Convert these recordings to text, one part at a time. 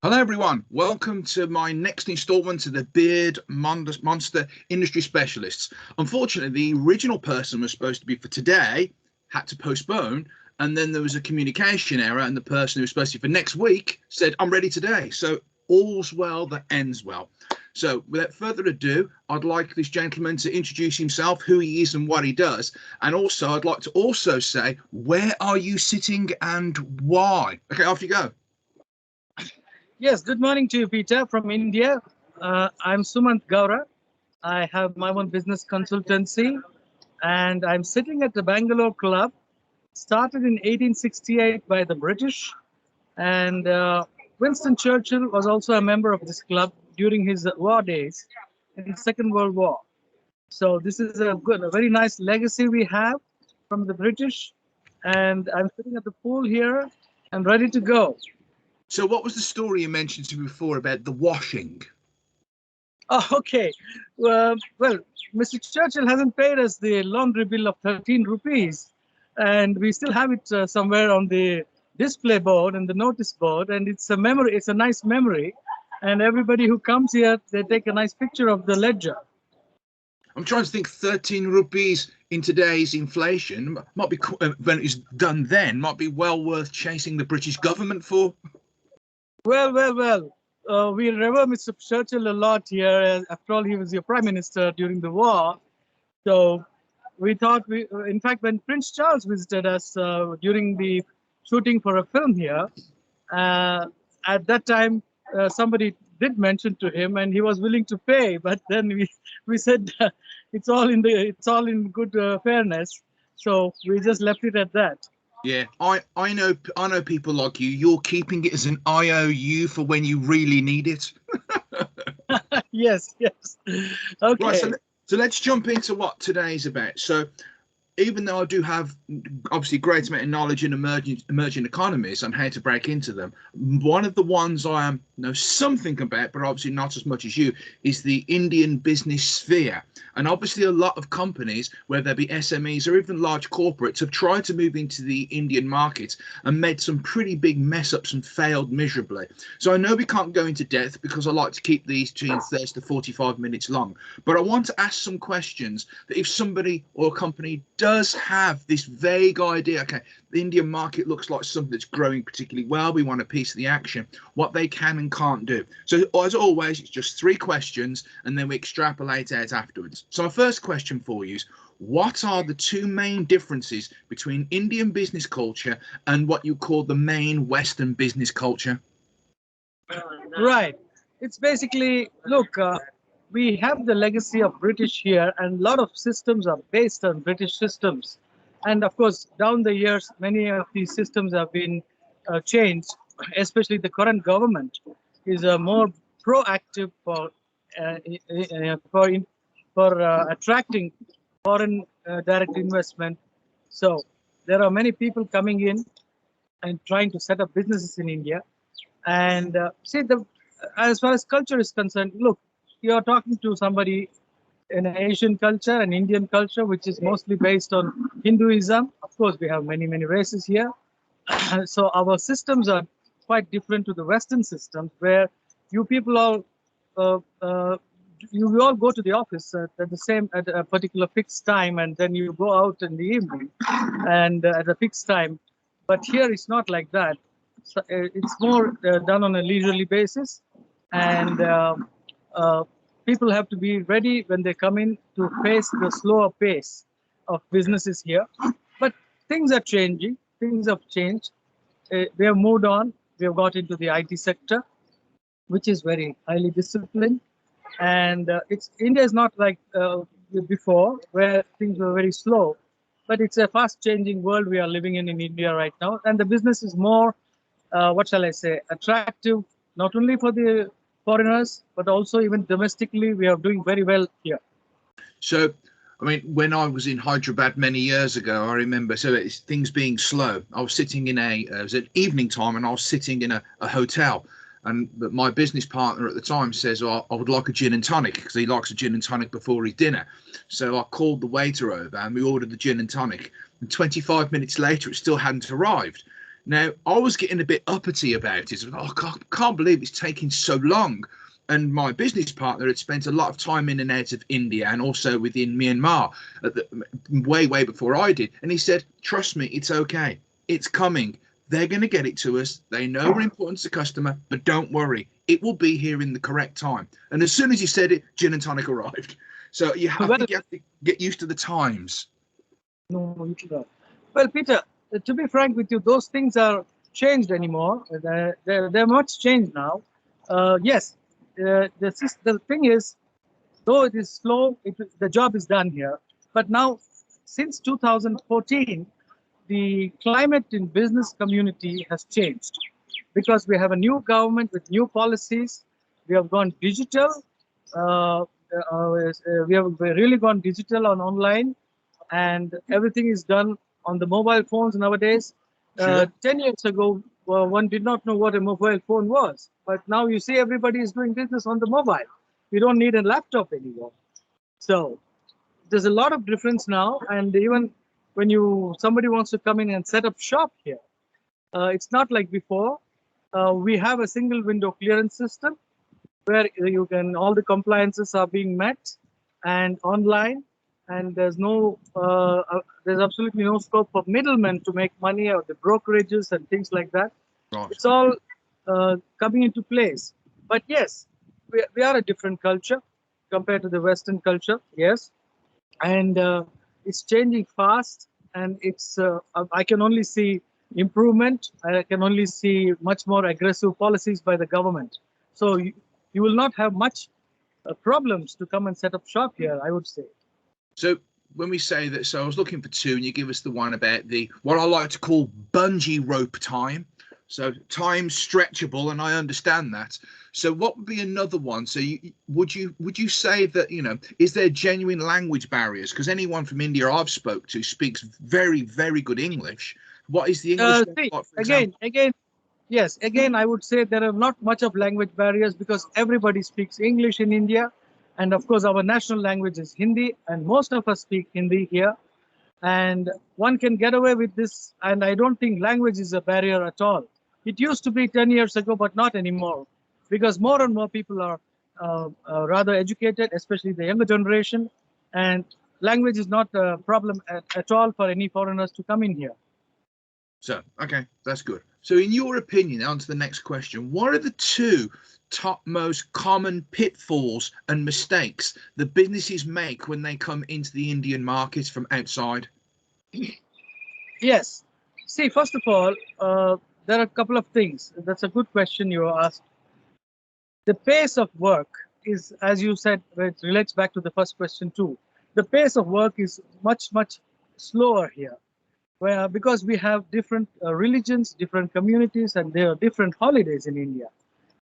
Hello everyone, welcome to my next instalment of the Beard Monster Industry Specialists. Unfortunately, the original person was supposed to be for today, had to postpone, and then there was a communication error and the person who was supposed to be for next week said, I'm ready today. So all's well that ends well. So without further ado, I'd like this gentleman to introduce himself, who he is and what he does. And also, I'd like to also say, where are you sitting and why? Okay, off you go. Yes, good morning to you, Peter, from India. I'm Sumant Gaura. I have my own business consultancy, and I'm sitting at the Bangalore Club, started in 1868 by the British. And Winston Churchill was also a member of this club during his war days in the Second World War. So this is a very nice legacy we have from the British. And I'm sitting at the pool here and ready to go. So what was the story you mentioned to me before about the washing? Oh, okay. Well, Mr. Churchill hasn't paid us the laundry bill of 13 rupees, and we still have it somewhere on the display board and the notice board, and it's a memory. It's a nice memory, and everybody who comes here, they take a nice picture of the ledger. I'm trying to think 13 rupees in today's inflation might be, when it's done then, might be well worth chasing the British government for. Well. We remember Mr. Churchill a lot here. After all, he was your prime minister during the war. So we thought, in fact, when Prince Charles visited us during the shooting for a film here, at that time, somebody did mention to him, and he was willing to pay. But then we said it's all in good fairness. So we just left it at that. Yeah, I know people like you. You're keeping it as an IOU for when you really need it. Yes. Okay. Right, so let's jump into what today's about. So even though I do have obviously great amount of knowledge in emerging economies and how to break into them, one of the ones I know something about, but obviously not as much as you, is the Indian business sphere. And obviously a lot of companies, whether they be SMEs or even large corporates, have tried to move into the Indian market and made some pretty big mess ups and failed miserably. So I know we can't go into depth because I like to keep these between 30 to 45 minutes long, but I want to ask some questions that if somebody or a company does have this vague idea, okay, the Indian market looks like something that's growing particularly well, we want a piece of the action, what they can and can't do. So as always, it's just 3 questions and then we extrapolate out afterwards. So my first question for you is, what are the 2 main differences between Indian business culture and what you call the main Western business culture? Right. It's basically, look, we have the legacy of British here, and a lot of systems are based on British systems. And of course, down the years, many of these systems have been changed, especially the current government is more proactive for attracting foreign direct investment. So there are many people coming in and trying to set up businesses in India. And see, as far as culture is concerned, look, you're talking to somebody in an Asian culture, an Indian culture, which is mostly based on Hinduism. Of course, we have many races here. So our systems are quite different to the Western systems, where you people all uh, uh, you all go to the office at a particular fixed time, and then you go out in the evening and at a fixed time. But here it's not like that. So, it's more done on a leisurely basis, and uh, people have to be ready when they come in to face the slower pace of businesses here. But things are changing. Things have changed. We have moved on. We have got into the IT sector, which is very highly disciplined. And it's India is not like before, where things were very slow, but it's a fast-changing world we are living in India right now, and the business is more, what shall I say, attractive not only for the foreigners but also even domestically. We are doing very well here. So, I mean, when I was in Hyderabad many years ago, I remember, so it's things being slow. I was sitting in it was an evening time, and I was sitting in a hotel. And my business partner at the time says, oh, I would like a gin and tonic, because he likes a gin and tonic before his dinner. So I called the waiter over and we ordered the gin and tonic. And 25 minutes later, it still hadn't arrived. Now, I was getting a bit uppity about it. Oh, I can't believe it's taking so long. And my business partner had spent a lot of time in and out of India and also within Myanmar way before I did. And he said, trust me, it's okay. It's coming. They're going to get it to us. They know we're important to the customer, but don't worry. It will be here in the correct time. And as soon as he said it, gin and tonic arrived. So I think you have to get used to the times. No, you should not. Well, Peter, to be frank with you, those things are changed anymore. They're much changed now. Yes, the thing is, though it is slow, the job is done here. But now, since 2014, the climate in business community has changed because we have a new government with new policies. We have gone digital. We have really gone digital on online, and everything is done on the mobile phones nowadays. Sure. 10 years ago, one did not know what a mobile phone was, but now you see everybody is doing business on the mobile. You don't need a laptop anymore. So there's a lot of difference now, and even when somebody wants to come in and set up shop here, it's not like before. We have a single window clearance system where all the compliances are being met and online, and there's absolutely no scope for middlemen to make money or the brokerages and things like that. Right. It's all coming into place. But yes, we are a different culture compared to the Western culture. Yes, and it's changing fast, and I can only see improvement. I can only see much more aggressive policies by the government. So you will not have much problems to come and set up shop here, I would say. So when we say that, so I was looking for two, and you give us the one about what I like to call bungee rope time. So time stretchable, and I understand that. So what would be another one? So would you say that, is there genuine language barriers? Because anyone from India I've spoke to speaks very, very good English. What is the English? Yes, again, I would say there are not much of language barriers because everybody speaks English in India. And of course, our national language is Hindi, and most of us speak Hindi here. And one can get away with this. And I don't think language is a barrier at all. It used to be 10 years ago, but not anymore, because more and more people are rather educated, especially the younger generation. And language is not a problem at all for any foreigners to come in here. So, okay, that's good. So in your opinion, on to the next question, what are the two top most common pitfalls and mistakes that businesses make when they come into the Indian market from outside? Yes. See, first of all, there are a couple of things. That's a good question you asked. The pace of work is, as you said, it relates back to the first question too. The pace of work is much, much slower here. Because we have different religions, different communities, and there are different holidays in India.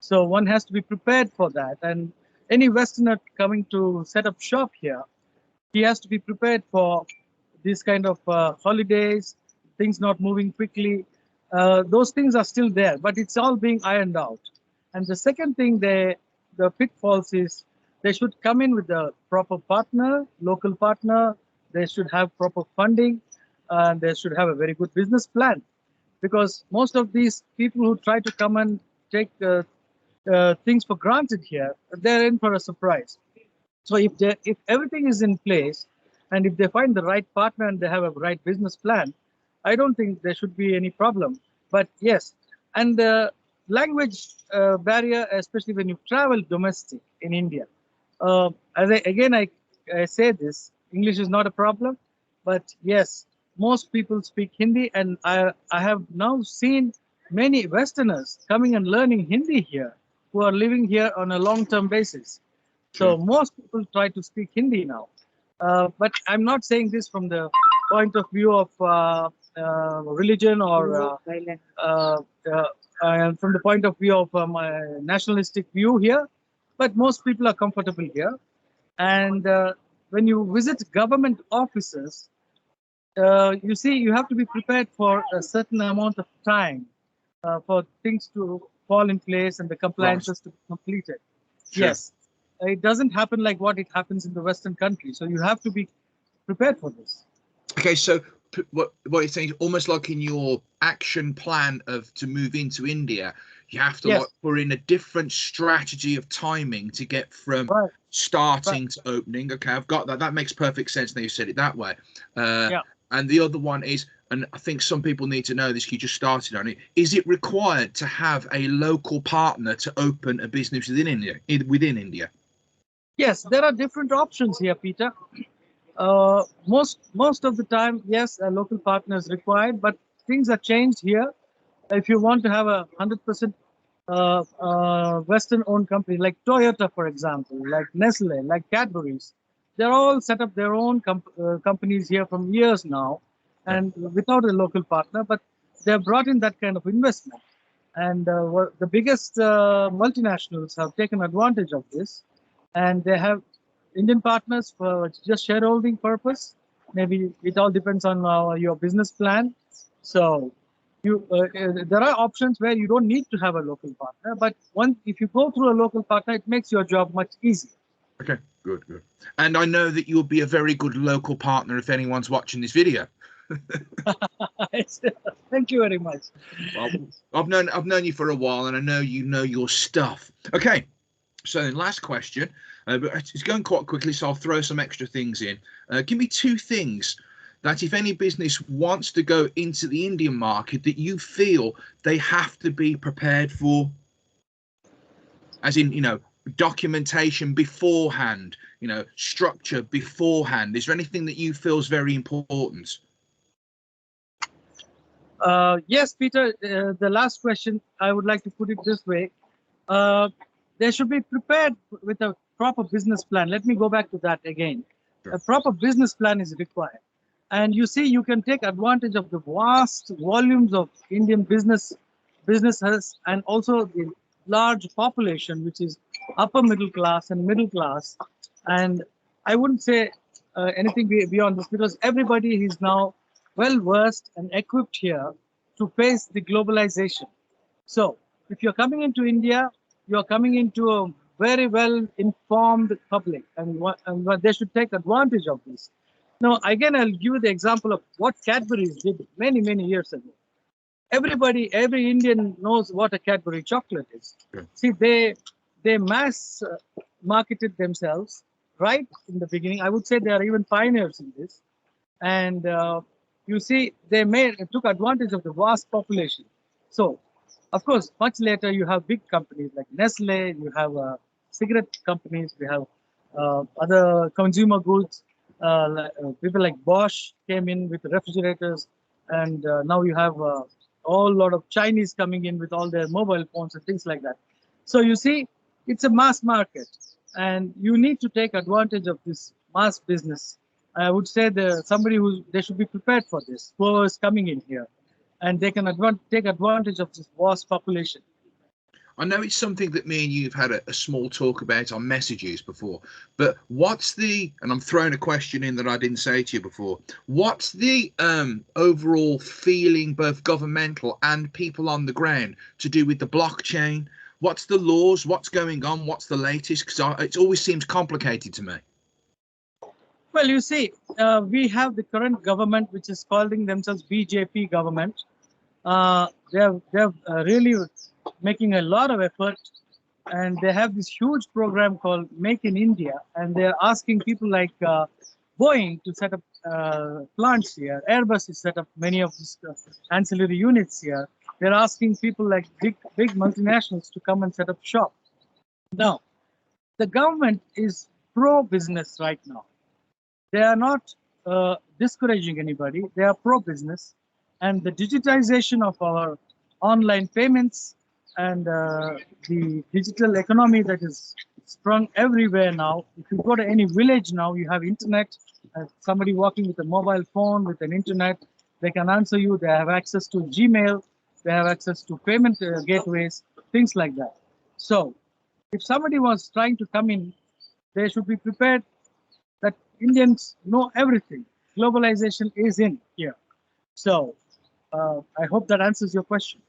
So one has to be prepared for that. And any Westerner coming to set up shop here, he has to be prepared for these kind of holidays, things not moving quickly. Those things are still there, but it's all being ironed out. And the second thing, the pitfalls is they should come in with a proper partner, local partner. They should have proper funding. They should have a very good business plan, because most of these people who try to come and take things for granted here, they're in for a surprise. So if everything is in place, and if they find the right partner and they have a right business plan, I don't think there should be any problem. But yes, and the language barrier, especially when you travel domestic in India. I say this, English is not a problem, but yes, most people speak Hindi, and I have now seen many Westerners coming and learning Hindi here, who are living here on a long-term basis. So most people try to speak Hindi now. But I'm not saying this from the point of view of religion or from the point of view of my nationalistic view here. But most people are comfortable here. And when you visit government offices, you see, you have to be prepared for a certain amount of time for things to fall in place and the compliances to be completed. Yes, it doesn't happen like what it happens in the Western country. So you have to be prepared for this. Okay, so what you're saying is almost like in your action plan of to move into India, you have to like put in a different strategy of timing to get from starting to opening. Okay, I've got that. That makes perfect sense. Now you said it that way. And the other one is, and I think some people need to know this, you just started on it, is it required to have a local partner to open a business within India? Yes, there are different options here, Peter. Most of the time, yes, a local partner is required, but things are changed here. If you want to have a 100% Western-owned company like Toyota, for example, like Nestle, like Cadbury's, they're all set up their own companies here from years now, and without a local partner, but they've brought in that kind of investment. And the biggest multinationals have taken advantage of this, and they have Indian partners for just shareholding purpose. Maybe it all depends on your business plan. So there are options where you don't need to have a local partner, but if you go through a local partner, it makes your job much easier. Okay, good. And I know that you'll be a very good local partner if anyone's watching this video. Thank you very much. Well, I've known you for a while, and I know you know your stuff. Okay, so then last question, but it's going quite quickly, so I'll throw some extra things in. Give me 2 things that if any business wants to go into the Indian market that you feel they have to be prepared for, as in, documentation beforehand, structure beforehand. Is there anything that you feel is very important? Yes, Peter, the last question, I would like to put it this way. They should be prepared with a proper business plan. Let me go back to that again. Sure. A proper business plan is required. And you see, you can take advantage of the vast volumes of Indian businesses and also the large population, which is upper middle class and middle class. And I wouldn't say anything beyond this, because everybody is now well versed and equipped here to face the globalization. So if you're coming into India, you're coming into a very well informed public, and they should take advantage of this. Now, again, I'll give you the example of what Cadbury's did many years ago. Every Indian knows what a Cadbury chocolate is. Yeah. See, they mass marketed themselves right in the beginning. I would say they are even pioneers in this. And you see, they took advantage of the vast population. So, of course, much later you have big companies like Nestle, you have cigarette companies, we have other consumer goods. People like Bosch came in with refrigerators, and now you have a whole lot of Chinese coming in with all their mobile phones and things like that. So you see, it's a mass market, and you need to take advantage of this mass business. I would say they should be prepared for this, whoever is coming in here, and they can take advantage of this vast population. I know it's something that me and you've had a small talk about on messages before, but and I'm throwing a question in that I didn't say to you before, what's the overall feeling, both governmental and people on the ground, to do with the blockchain? What's the laws? What's going on? What's the latest? Because it always seems complicated to me. Well, you see, we have the current government, which is calling themselves BJP government. They're really making a lot of effort, and they have this huge program called Make in India, and they're asking people like Boeing to set up plants here. Airbus has set up many of these ancillary units here. They're asking people like big multinationals to come and set up shop. Now, the government is pro-business right now. They are not discouraging anybody. They are pro-business, and the digitization of our online payments and the digital economy that is sprung everywhere now. If you go to any village now, you have internet. Somebody walking with a mobile phone with an internet, they can answer you. They have access to Gmail. They have access to payment gateways, things like that. So if somebody was trying to come in, they should be prepared that Indians know everything. Globalization is in here. So I hope that answers your question.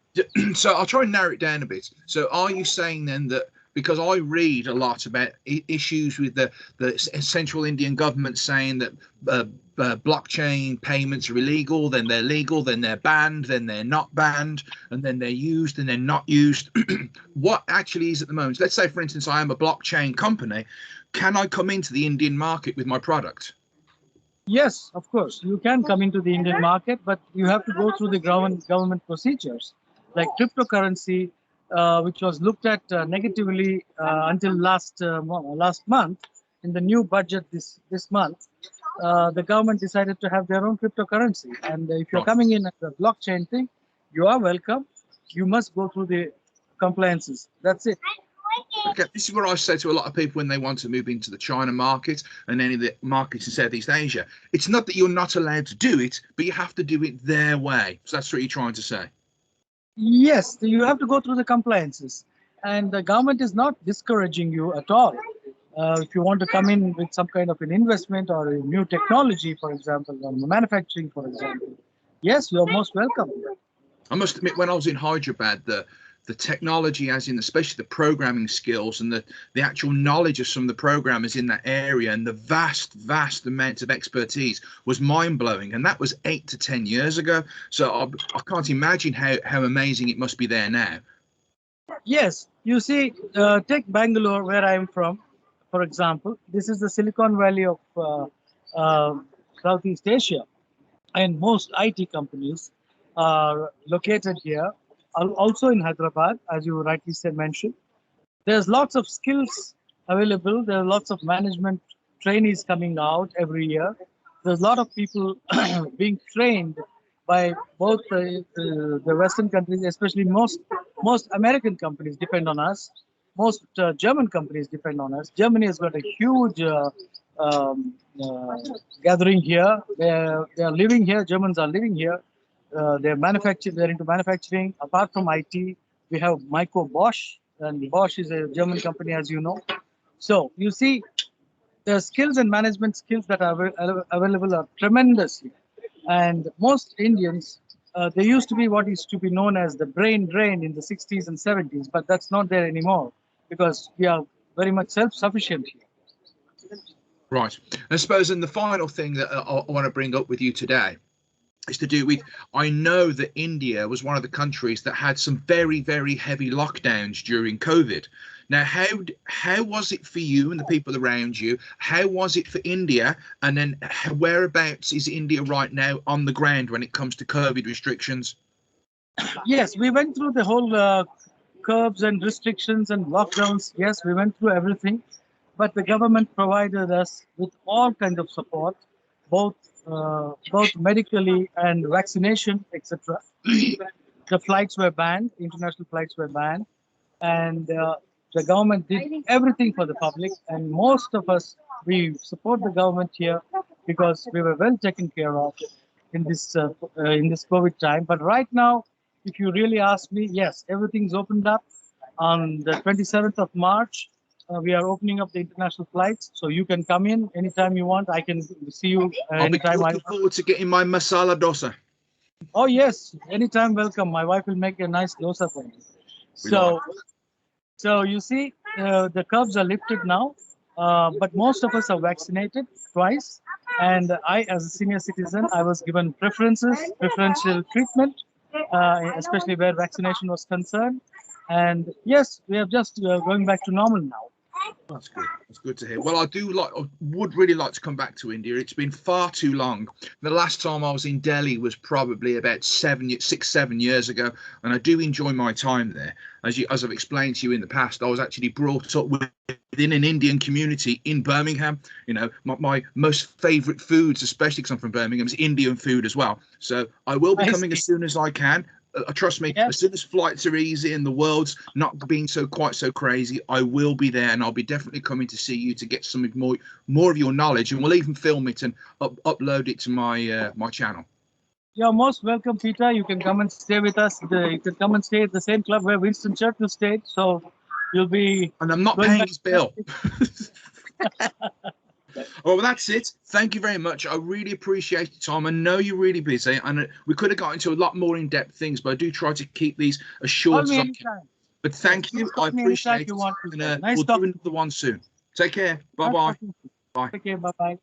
So I'll try and narrow it down a bit. So are you saying then that because I read a lot about issues with the central Indian government saying that blockchain payments are illegal, then they're legal, then they're banned, then they're not banned, and then they're used and they're not used. What actually is at the moment? Let's say, for instance, I am a blockchain company. Can I come into the Indian market with my product? Yes, of course, you can come into the Indian market, but you have to go through the government procedures, like cryptocurrency, which was looked at negatively until last month. In the new budget this month, the government decided to have their own cryptocurrency, and if you're coming in at the blockchain thing, you are welcome. You must go through the compliances. That's it. Okay, this is what I say to a lot of people when they want to move into the China market and any of the markets in Southeast Asia. It's not that you're not allowed to do it, but you have to do it their way. So that's what you're trying to say. Yes, you have to go through the compliances, and the government is not discouraging you at all. If you want to come in with some kind of an investment or a new technology, for example, or manufacturing, for example, yes, you're most welcome. I must admit, when I was in Hyderabad, the technology, as in especially the programming skills and the actual knowledge of some of the programmers in that area and the vast amounts of expertise was mind-blowing. And that was 8 to 10 years ago. So I can't imagine how amazing it must be there now. Yes, you see, take Bangalore, where I am from, for example. This is the Silicon Valley of Southeast Asia, and most IT companies are located here, also in Hyderabad, as you rightly said, mentioned. There's lots of skills available. There are lots of management trainees coming out every year. There's a lot of people being trained by both the Western countries, especially most American companies depend on us. Most German companies depend on us. Germany has got a huge gathering here. They are living here. Germans are living here. They're into manufacturing. Apart from IT, we have Micro Bosch, and Bosch is a German company, as you know. So you see, the skills and management skills that are available are tremendous here. And most Indians, there used to be what is to be known as the brain drain in the 60s and 70s, but that's not there anymore because we are very much self-sufficient here. Right. I suppose, and the final thing that I want to bring up with you today is to do with, I know that India was one of the countries that had some very heavy lockdowns during COVID. Now, how was it for you and the people around you? How was it for India? And then whereabouts is India right now on the ground when it comes to COVID restrictions? Yes, we went through the whole curbs and restrictions and lockdowns. Yes, we went through everything, but the government provided us with all kinds of support, both medically and vaccination, etc. The flights were banned, international flights were banned, and the government did everything for the public. And most of us, we support the government here because we were well taken care of in this COVID time. But right now, if you really ask me, yes, everything's opened up. On the 27th of March, we are opening up the international flights, so you can come in anytime you want. I can see you anytime. I'll be looking forward to getting my masala dosa. Oh yes, anytime welcome. My wife will make a nice dosa for you. So you see, the curbs are lifted now, but most of us are vaccinated twice. And I, as a senior citizen, I was given preferential treatment, especially where vaccination was concerned. And yes, we are just going back to normal now. That's good. That's good to hear. Well, I would really like to come back to India. It's been far too long. The last time I was in Delhi was probably about 7 years ago, and I do enjoy my time there. As I've explained to you in the past, I was actually brought up within an Indian community in Birmingham. You know, my most favourite foods, especially because I'm from Birmingham, is Indian food as well. So I will be coming as soon as I can. Trust me, as soon as flights are easy and the world's not being quite so crazy, I will be there, and I'll be definitely coming to see you to get some more of your knowledge, and we'll even film it and upload it to my my channel. You're most welcome, Peter. You can come and stay with us. You can come and stay at the same club where Winston Churchill stayed. So you'll be. And I'm not paying his bill. Well, that's it. Thank you very much. I really appreciate your time. I know you're really busy, and we could have got into a lot more in-depth things, but I do try to keep these as short as I can. But thank you. I appreciate it. You want to And, nice we'll do talking. another one soon. Take care. Nice Bye-bye. talking to you. Bye. Take care. Bye bye.